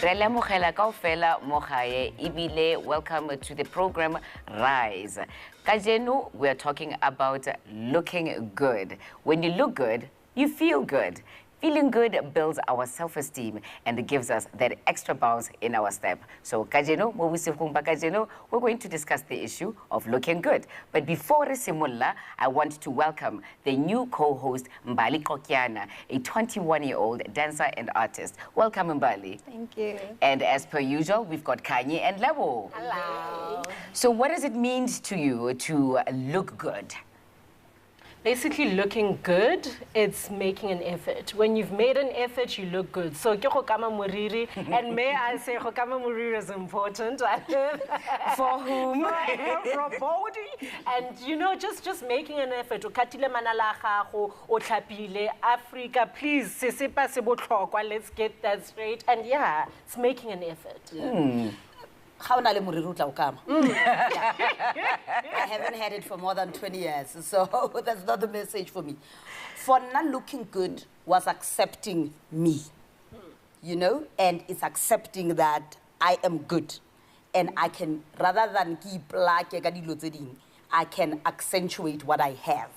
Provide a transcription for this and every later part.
Welcome to the program Rise. Kajenu, we are talking about looking good. When you look good, you feel good. Feeling good builds our self-esteem and gives us that extra bounce in our step. So, Kajeno, we're going to discuss the issue of looking good. But before Simulla, I want to welcome the new co-host, Mbali Kokiana, a 21-year-old dancer and artist. Welcome, Mbali. Thank you. And as per usual, we've got Kanye and Lebo. Hello. So what does it mean to you to look good? Basically, looking good, it's making an effort. When you've made an effort, you look good. So, ke kama muriri, and may I say, kama muriri is important. For whom? For body. And, you know, just making an effort. Ukatile manala gago, otlapile, Africa, please, se sepa se botlhokwa, let's get that straight. And yeah, it's making an effort. Yeah. I haven't had it for more than 20 years, so that's not the message for me. For not looking good was accepting me, you know, and it's accepting that I am good. And I can, rather than keep like I can accentuate what I have.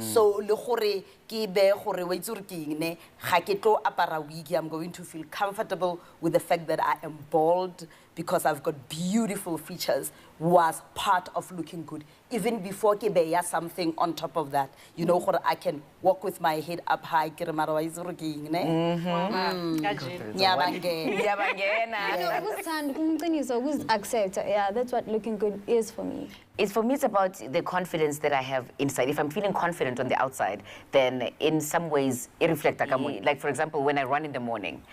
So, le gore ke be gore wa itse ke ne ga ke tlo apara wig, I'm going to feel comfortable with the fact that I am bald because I've got beautiful features was part of looking good. Even before ke be ya something on top of that, you know, gore I can walk with my head up high ke re mara wa itse ke ne. Accept. Yeah, that's what looking good is for me. For me, it's about the confidence that I have inside. If I'm feeling confident on the outside, then in some ways, it reflects. Like, for example, when I run in the morning,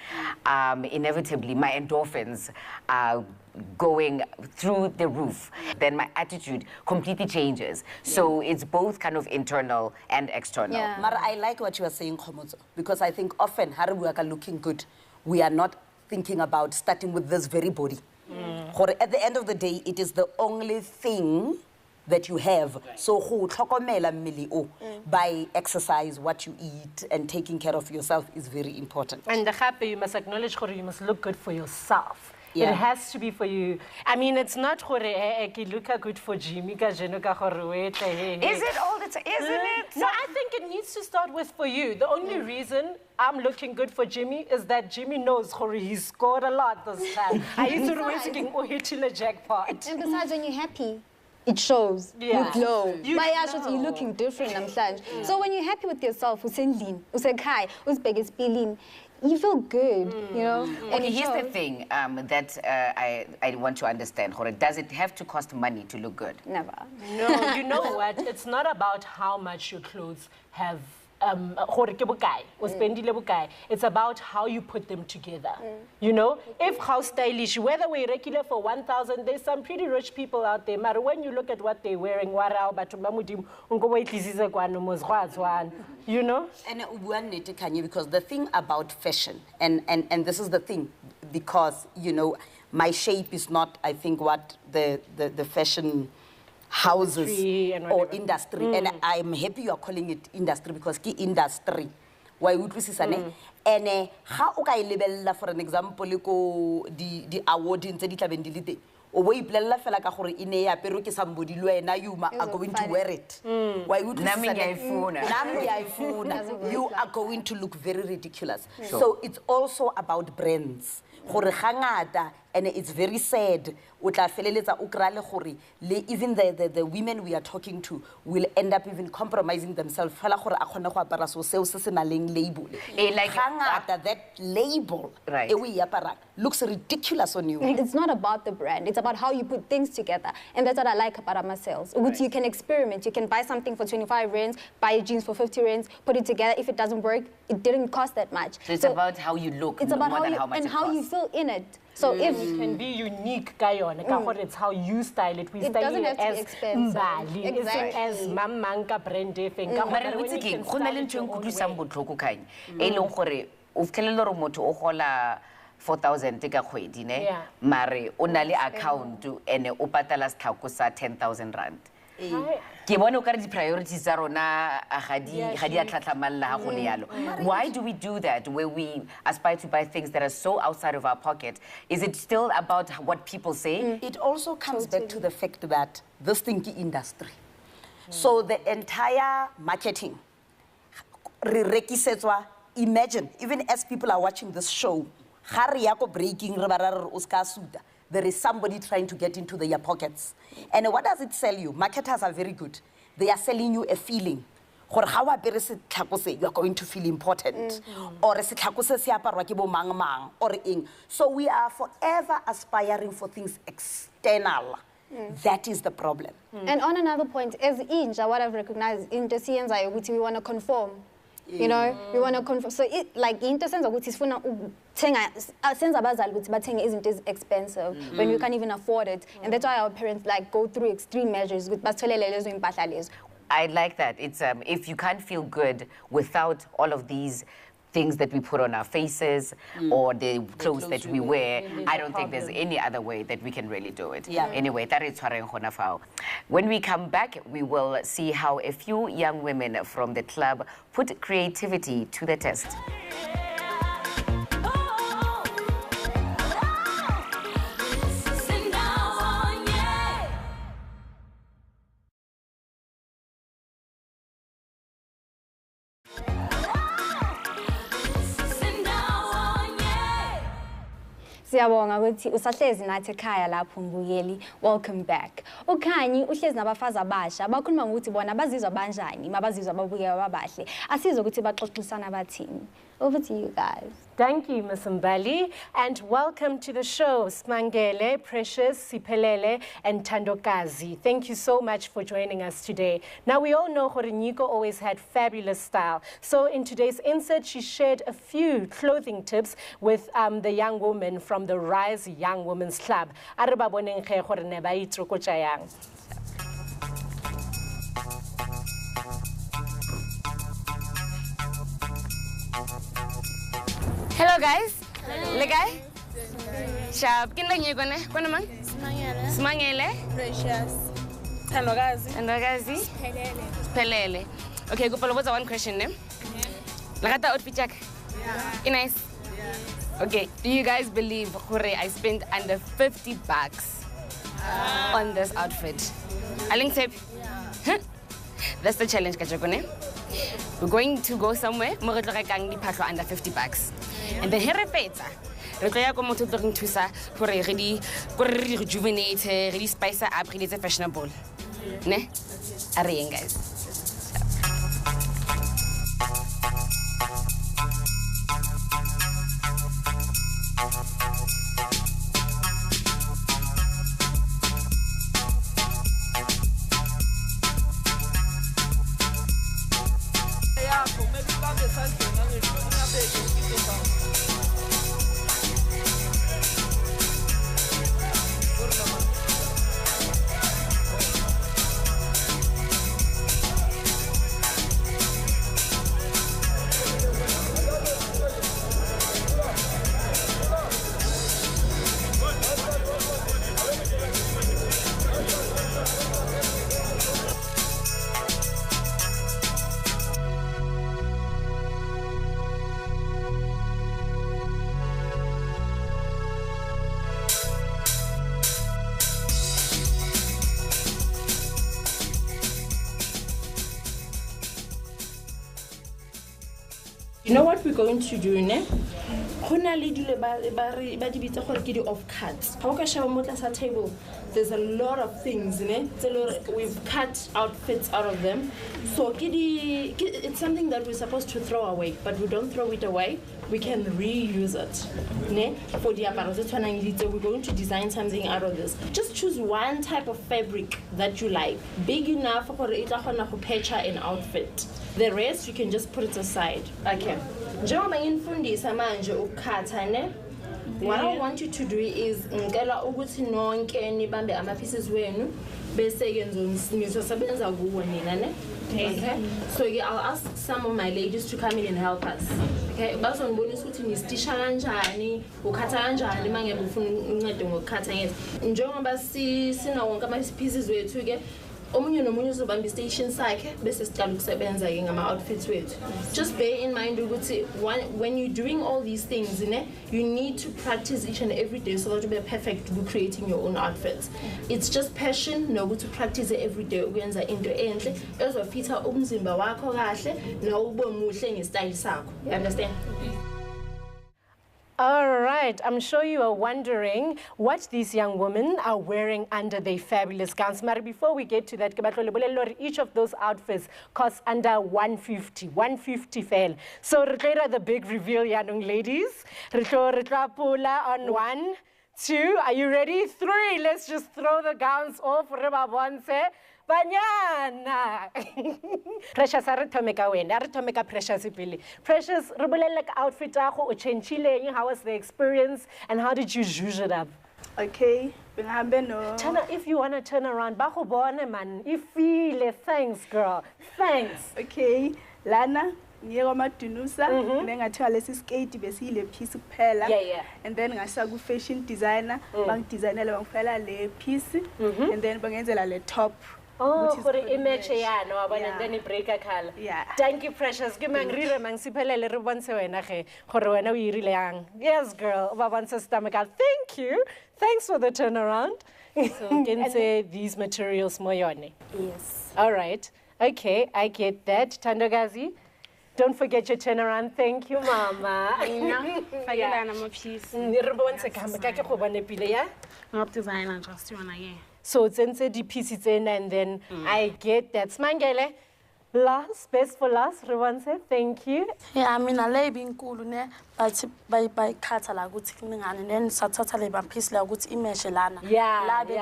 inevitably, my endorphins are going through the roof. Then my attitude completely changes. So it's both kind of internal and external. Yeah. Mara, I like what you are saying, Khomozo, because I think often, Haribuaka looking good, we are not thinking about starting with this very body. At the end of the day, it is the only thing that you have. Right. So, by exercise, what you eat, and taking care of yourself is very important. And the happy, you must acknowledge that you must look good for yourself. Yeah. It has to be for you. I mean, it's not for look good for Jimmy. Is it all the time? Isn't it? No, I think it needs to start with for you. The only reason I'm looking good for Jimmy is that Jimmy knows he scored a lot this time. I used to always hit a jackpot. And besides, when you're happy, it shows. Yeah. You glow. You're looking different. So when you're happy with yourself, you feel good, you know? Okay, here's the thing that I want to understand. Does it have to cost money to look good? Never. No, you know what? It's not about how much your clothes have. It's about how you put them together. You know, if how stylish, whether we're regular for 1,000, there's some pretty rich people out there. But when you look at what they're wearing, you know? And because the thing about fashion, and this is the thing, because, you know, my shape is not, I think, what the fashion houses or industry, and I'm happy you are calling it industry because key industry. Why would we say and how okay for an example the award in the o we plella fela ka gore ine ya pero ke somebody lo ena you are going to wear it. Why would you are going to look very ridiculous. So it's also about brands. And it's very sad. Even the women we are talking to will end up even compromising themselves. Like that label looks ridiculous on you. It's not about the brand. It's about how you put things together. And that's what I like about our sales. Right. You can experiment. You can buy something for 25 rands, buy jeans for 50 rands, put it together. If it doesn't work, it didn't cost that much. So it's about how you look, it's about more than how much and how you feel in it. So if you can be unique, it's how you style it. We it style doesn't it have to as be expensive. Exactly. As Mamanka brand. But 4,000 ka kgwedi ne mare o na le account ene o patala 10,000 rand. ke bone o ka re di-priorities tsa rona ga di a tlhatlhamalla ha go le yalo. Why do we do that where we aspire to buy things that are so outside of our pocket? Is it still about what people say? It also comes back to the fact that this thing is industry. So the entire marketing, imagine, even as people are watching this show, there is somebody trying to get into their pockets. And what does it sell you? Marketers are very good. They are selling you a feeling. You are going to feel important. So we are forever aspiring for things external. That is the problem. And on another point, as Inja, what I've recognized, in the scenes we want to conform. You know, we want to conform. So it like in the sense of isn't as expensive when we can't even afford it. And that's why our parents like go through extreme measures with I like that. It's if you can't feel good without all of these things that we put on our faces or the clothes that we wear, I don't think there's any other way that we can really do it. Anyway, that is when we come back, we will see how a few young women from the club put creativity to the test. Siyabonga ukuthi usahlezi nathi ekhaya lapho Mbuyeli. Welcome back. Ukhanyi uhlezi nabafazi abasha bakhuluma ngokuthi bona bazizwa banjani mabazizwa babukeka babahle. Asizwe ukuthi baxoxisana bathini. Over to you guys. Thank you, Ms. Mbali, and welcome to the show, Smangele, Precious, Siphelele, and Tandokazi. Thank you so much for joining us today. Now, we all know Horiniko always had fabulous style. So in today's insert, she shared a few clothing tips with the young woman from the Rise Young Women's Club. Hello guys. Hello. Legai? Sharp. Kin lang yego ne? Kono man? Smangele. Smangele. Precious. Tandokazi. Tandokazi. Pelele. Okay, go follow one question ne? Nakata outfit check. Yeah. Nice. Yeah. Okay, do you guys believe I spent under 50 bucks on this outfit? Aling tape? Yeah. That's the challenge, Kachakone. We're going to go somewhere, under 50 bucks. And then here feta. Re tla ya go motho tlo nthusa gore re rejuvenate, re spice up, re di fashionable. Ne? Are you guys? You know what we're going to do, ne? Off cuts. Table. There's a lot of things, ne? We've cut outfits out of them. So it's something that we're supposed to throw away, but we don't throw it away. We can reuse it. Ne? For the apparatus, we're going to design something out of this. Just choose one type of fabric that you like, big enough for it to patch an outfit. The rest you can just put it aside. Okay. What I want you to do is okay. So I'll ask some of my ladies to come in and help us. Okay. omunye nomunye uzobamba istation sakhe bese siqala ukusebenza ke ngama-outfits wethu. Just bear in mind ukuthi when you're doing all these things, you need to practice each and every day so that you be perfect with creating your own outfits. It's just passion nokuthi practice every day ukwenza into enhle ezofitha umzimba wakho kahle nawube muhle ngesityle sakho. You understand? All right, I'm sure you are wondering what these young women are wearing under their fabulous gowns. But before we get to that, each of those outfits costs under 150 fail. So the big reveal, young ladies. Pula on 1, 2, are you ready? 3, let's just throw the gowns off. Banyana. Precious, are tomeka wena. Are tomeka Precious ipili. Precious, rubulele outfit ako uchenchile. How was the experience and how did you zhuzh it up? Okay, no. If you want to turn around, baho bone man. Ifile, thanks girl. Thanks. Okay, Lana. Ngiyeka amadunusa nengathiwa lesi skate besiyile piece kuphela and then ngashaya ku fashion designer bangidesignela bangifela le piece and then bangenzela le top. Oh, for the image yana wabona and then break a color. Yeah. Thank you, Precious. Ke mangrire mangsiphelele re bonse wena ge gore wena o irile yang. Yes girl, ba bonse stomach. Thank you. Thanks for the turnaround. So can say these materials moyone. Yes. All right. Okay, I get that. Thandokazi, don't forget your turnaround. Thank you, Mama. Designer just you again. So it's the pieces in and then I get that. Smangele, last, best for last, Rwanse, thank you. Yeah, I mean, I lay being cool, but by cut a la good thing and then satotally by piece la good image lana. Yeah. La bit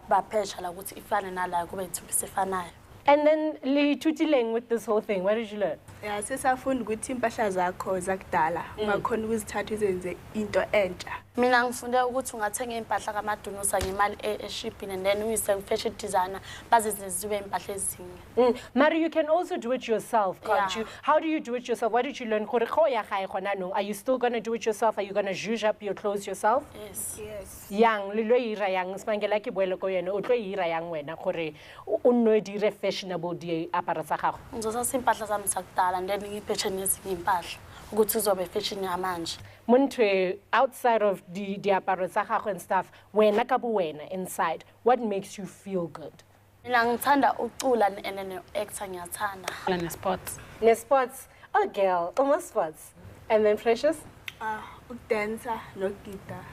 by pressure la good if I and I like go to Pisefana. And then Li Tutileng with this whole thing, where did you learn? Yeah, sesafunda ukuthi impahla zakho zakudala ungakhona ukuzithatha izenze into entsha. Mina ngifunde ukuthi ungathenga impahla kamadunusa ngemali eshipini and then uyise fashion designer bazizibe impahla ezinye. Mari, you can also do it yourself, can't you? How do you do it yourself? What did you learn? Are you still going to do it yourself? Are you going to zhuzh up your clothes yourself? Yes. Yes. Yang lilo ira yang spangela ke boelo ko yena o tlo ira yang wena gore o nno dire fashionable di apara sa gago. Ngizosasa impahla zami zakudala and then ngiphethe nezinye impahla ukuthi uzobe fashion yamanje. Montwe, outside of the aparo sa gago and stuff, wena ka buwena inside, what makes you feel good? Mina ngithanda ucula and actor ngiyathanda. And sports. Ne sports, oh girl, almost sports. And then Precious? Ukudansa nokugida.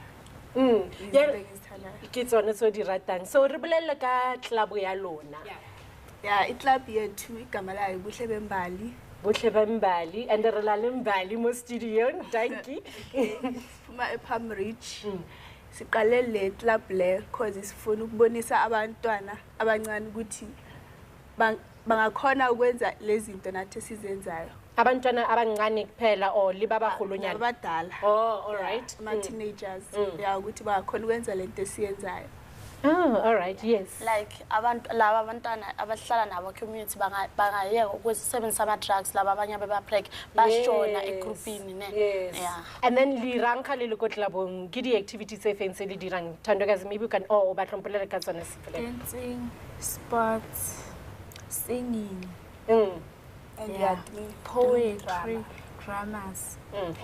Yeah, kids on so di ratang. So re bolelle ka club ya lona. Yeah, iklub yethu igama layo Buhle Bembali. Buhle Bembali and re la le Mbali mo studio, thank you. Phuma ePalm Ridge. Siqale le club le cause sifuna ukubonisa abantwana abancane ukuthi bangakhona ukwenza lezi zinto nathi sizenzayo. Abantwana abancane kuphela or libabagolonyana abadala. Oh, all right. Ama teenagers. Yeah, ukuthi bangakhona ukwenza lento esiyenzayo. Oh, all right, yes. Like laba abantwana abahlala nabo community bangayeka ukusebenzisa ama drugs laba abanye abaplague bashona egroupini ne. Yeah. And then li ranka le ko tlabong ke di activities tse feng tse di dirang. Thandokazi, maybe you can ba tlhompolele ka tsone sefele. Dancing, sports, singing. And poetry, dramas.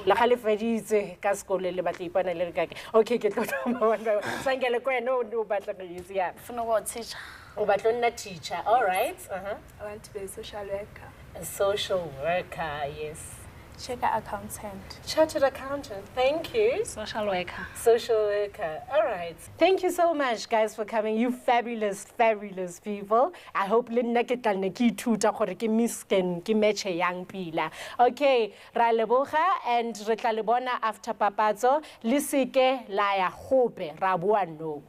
La khale feditse ka sekolo le batla ipana le ka ke. Okay, ke tlo thoma bona. Sangele kwena o batla go itse ya. Ufuna ukuba teacher. O batla nna teacher. All right. I want to be a social worker. A social worker, yes. Chartered accountant. Chartered accountant. Thank you. Social worker. Social worker. All right. Thank you so much, guys, for coming. You fabulous, fabulous people. I hope le nna ke tla nne ke ithuta gore ke misken ke match young pila. Okay, ra leboga and re tla le bona after papatso le seke la ya gope ra bua no.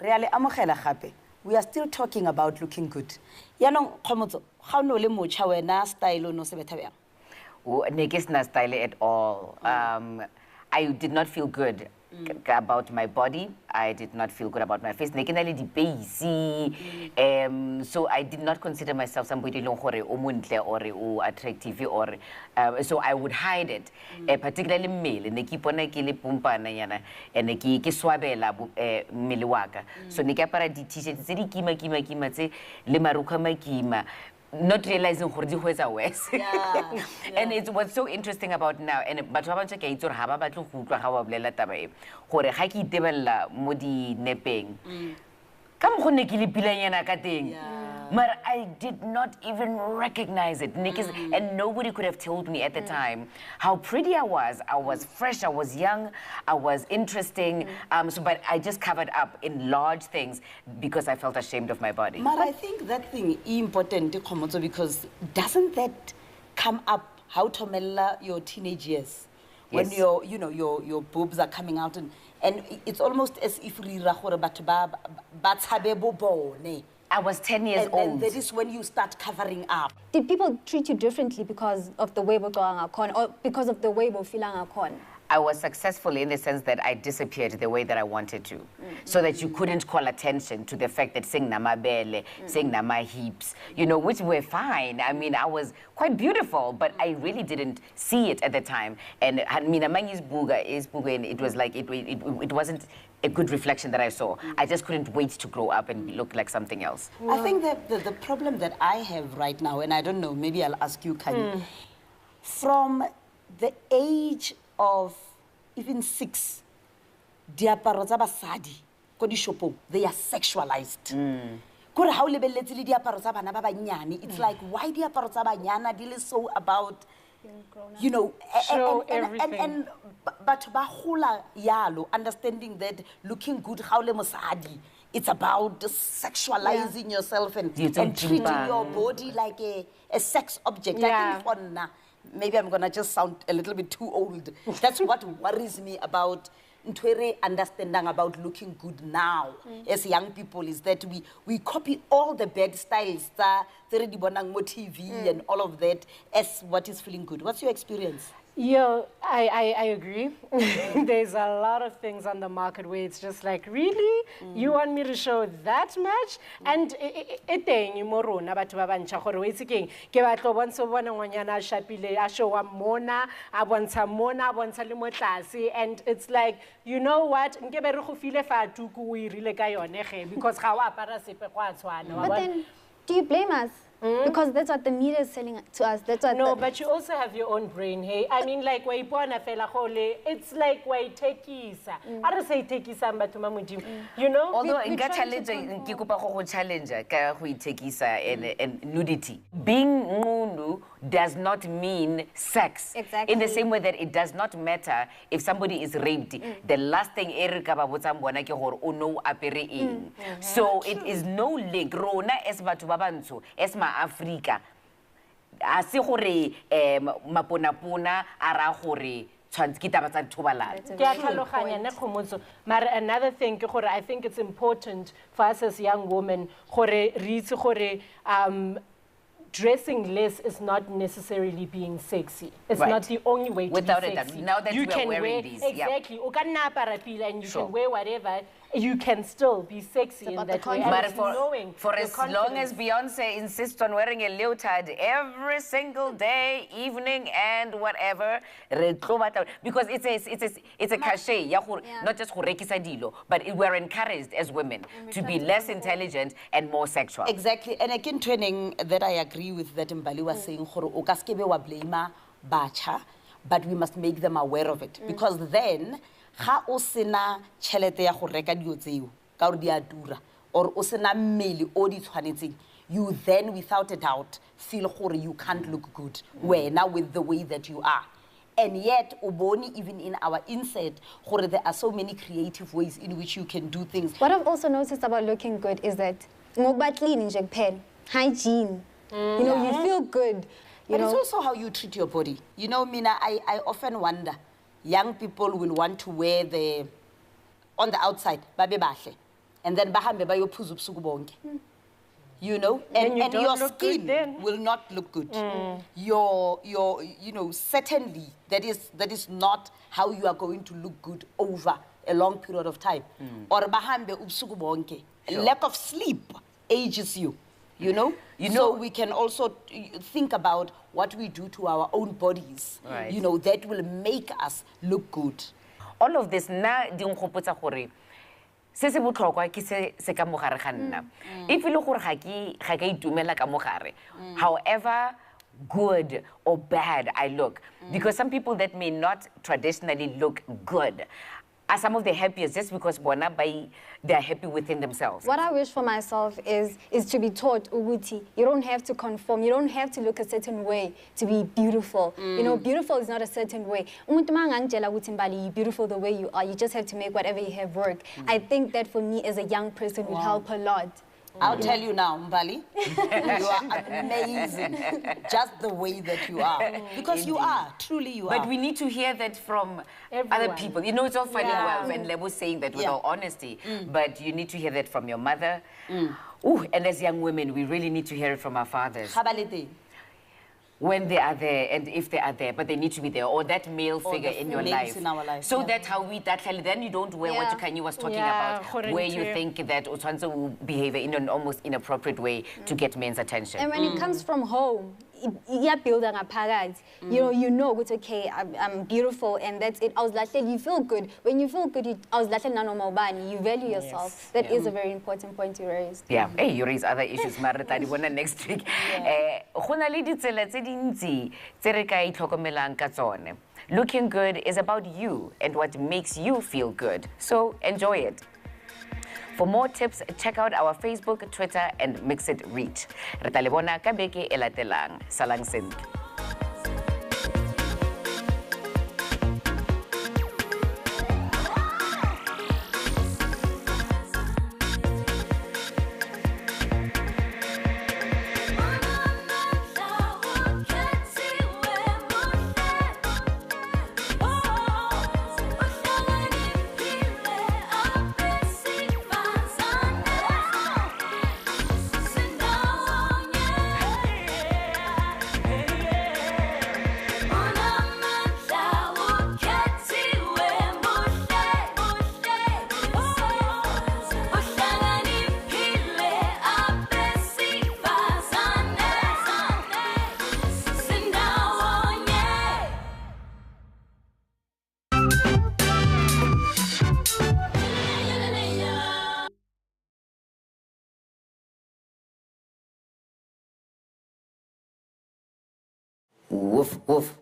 Really, amogela gape. We are still talking about looking good. Yanong khomotso, ga no le mocha wena style no se betha bjang? Ne ke sena style at all. I did not feel good about my body. I did not feel good about my face. So I did not consider myself somebody or attractive or so I would hide it. Particularly male. And so nikapara di t-shirt tse di kima tse le maruka makima, not realizing gore di go etsa worse. And it's what's so interesting about now, and batho ba bantse ke a itse gore ha ba batle go utlwa ga ba bolela taba e gore ga ke itebella mo di nepeng ka mo gone ke le pilanyana ka teng. But I did not even recognize it. And nobody could have told me at the time how pretty I was. I was fresh, I was young, I was interesting. But I just covered up in large things because I felt ashamed of my body. But I think that thing is important, because doesn't that come up how to tomella your teenage years? When your boobs are coming out and it's almost as if I was 10 years old. And that is when you start covering up. Did people treat you differently because of the way we're going on or because of the way we're feeling on? I was successful in the sense that I disappeared the way that I wanted to, so that you couldn't call attention to the fact that sing nama bele, sing nama hips, which were fine. I mean, I was quite beautiful, but I really didn't see it at the time. And Minamangi's buga is buga, and it was like it wasn't a good reflection that I saw. I just couldn't wait to grow up and look like something else. I think that the problem that I have right now, and I don't know, maybe I'll ask you, Kanye, from the age of even 6, diaparo tsa basadi ko di shopong, they are sexualized. Kore ha o lebelletse le diaparo tsa bana ba banyane, it's like why diaparo tsa banyana di le so about and batho ba gola yalo, understanding that looking good ha o le mosadi, it's about sexualizing yourself and treating your body like a sex object. I think for now, maybe I'm going to just sound a little bit too old. That's what worries me about understanding about looking good now as young people, is that we copy all the bad styles that TV and all of that as what is feeling good. What's your experience? Yeah, I agree. There's a lot of things on the market where it's just like, really? You want me to show that much? And eteng morona batho ba bantšha gore we tsekeng ke batlo bontsha bona ngwanyana a shapile a showa mona a bontsha mona a bontsha le mo tlase, and it's like, you know what, nke be re go file fa tuku o irile ka yone ge because ga wa apara sepe go a tshwana. But then do you blame us? Because that's what the media is selling to us. That's what but you also have your own brain, hey? I mean, like, it's like, I don't say although in challenge and nudity. Being ngunu does not mean sex. Exactly. In the same way that it does not matter if somebody is raped. The last thing so it is no link. Rona es batho ba bantsho, es ma Africa. A se gore maponapona ara gore tshwantse tsa thobalano. Ke a tlhaloganya ne Khomotso, mara another thing ke gore I think it's important for us as young women gore re itse gore dressing less is not necessarily being sexy. It's not the only way to be sexy. Now that you we are wearing these. Exactly. You can and you can wear whatever. You can still be sexy in that way. But for as long as Beyonce insists on wearing a leotard every single day, evening and whatever, because it's a cachet, not just but we're encouraged as women to be less intelligent and more sexual. Exactly. And again, training that I agree with that Mbali was saying, but we must make them aware of it, because then ha o sena chelete ya go reka dio tseo ka re dia dura or o sena mmele o di tshwanetseng, you then without a doubt feel gore you can't look good now with the way that you are. And yet uboni, even in our insert, gore there are so many creative ways in which you can do things. What I've also noticed about looking good is that ngokuba clean nje kuphela, hygiene, you feel good. But it's also how you treat your body. Mina, I often wonder, young people will want to wear on the outside, babe bahle, and then bahambe bayophuza ubusuku bonke. And your skin will not look good. Your certainly that is not how you are going to look good over a long period of time. Or bahambe ubusuku bonke. Lack of sleep ages you. You know? So we can also think about what we do to our own bodies. Right. You know, that will make us look good. All of this na di nkgopotsa gore se se botlhokwa ke se ka mogare ga nna. If e le gore ga ka itumela ka mogare, however good or bad I look, because some people that may not traditionally look good are some of the happiest just because they're happy within themselves. What I wish for myself is to be taught uguti. You don't have to conform. You don't have to look a certain way to be beautiful. You know, beautiful is not a certain way. Umuntu mangangitshela ukuthi Mbali, you're beautiful the way you are. You just have to make whatever you have work. I think that for me as a young person would help a lot. I'll tell you now, Mbali, you are amazing, just the way that you are. Because you are, truly you are. But we need to hear that from other people. You know, it's all funny when Lebo saying that with all honesty, but you need to hear that from your mother. Ooh, and as young women, we really need to hear it from our fathers. When they are there and if they are there, but they need to be there, or that male figure in your life. In our life. So that's how we, then you don't wear what Kanye was talking about, where you think that Otwanzo will behave in an almost inappropriate way to get men's attention. And when it comes from home, you know, it's okay, I'm beautiful, and that's it. You feel good. When you feel good, you value yourself. That is a very important point to raise. Yeah, hey, you raise other issues, Marita, next week. Looking good is about you and what makes you feel good. So enjoy it. For more tips, check out our Facebook, Twitter, and Mix It Reach. Rita lebona ka beke e latelang. Salang sentle. Woof, woof.